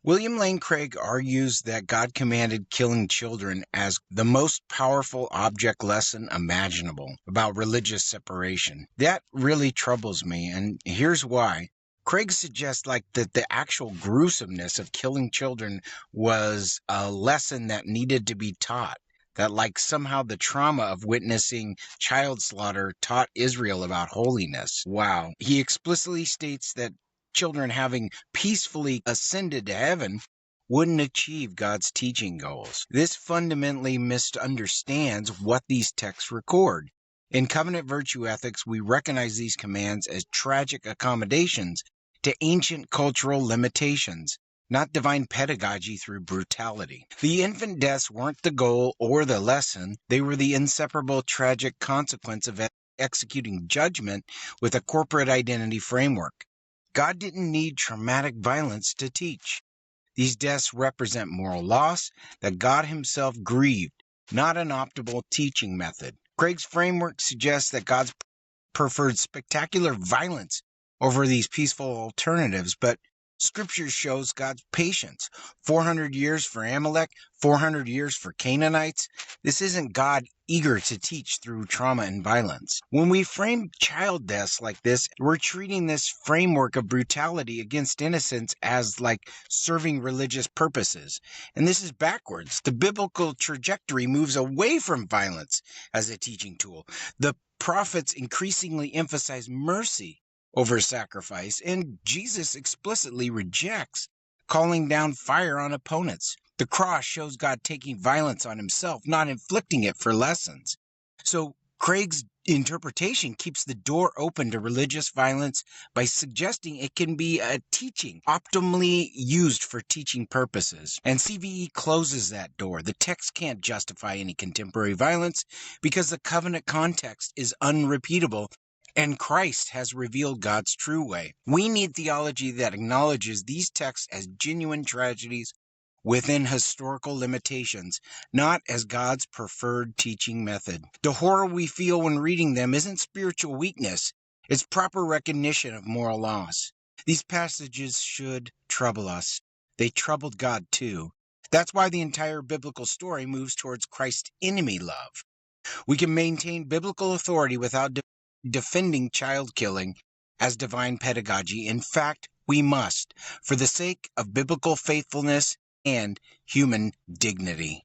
William Lane Craig argues that God commanded killing children as the most powerful object lesson imaginable about religious separation. That really troubles me, and here's why. Craig suggests that the actual gruesomeness of killing children was a lesson that needed to be taught. That somehow the trauma of witnessing child slaughter taught Israel about holiness. Wow. He explicitly states that children having peacefully ascended to heaven wouldn't achieve God's teaching goals. This fundamentally misunderstands what these texts record. In covenant virtue ethics, we recognize these commands as tragic accommodations to ancient cultural limitations, not divine pedagogy through brutality. The infant deaths weren't the goal or the lesson. They were the inseparable tragic consequence of executing judgment with a corporate identity framework. God didn't need traumatic violence to teach. These deaths represent moral loss that God himself grieved, not an optimal teaching method. Craig's framework suggests that God preferred spectacular violence over these peaceful alternatives, but Scripture shows God's patience. 400 years for Amalek, 400 years for Canaanites. This isn't God eager to teach through trauma and violence. When we frame child deaths like this, we're treating this framework of brutality against innocence as serving religious purposes. And this is backwards. The biblical trajectory moves away from violence as a teaching tool. The prophets increasingly emphasize mercy over sacrifice, and Jesus explicitly rejects calling down fire on opponents. The cross shows God taking violence on himself, not inflicting it for lessons. So Craig's interpretation keeps the door open to religious violence by suggesting it can be a teaching, optimally used for teaching purposes. And CVE closes that door. The text can't justify any contemporary violence because the covenant context is unrepeatable, and Christ has revealed God's true way. We need theology that acknowledges these texts as genuine tragedies within historical limitations, not as God's preferred teaching method. The horror we feel when reading them isn't spiritual weakness, it's proper recognition of moral loss. These passages should trouble us. They troubled God too. That's why the entire biblical story moves towards Christ's enemy love. We can maintain biblical authority without defending child killing as divine pedagogy. In fact, we must, for the sake of biblical faithfulness and human dignity.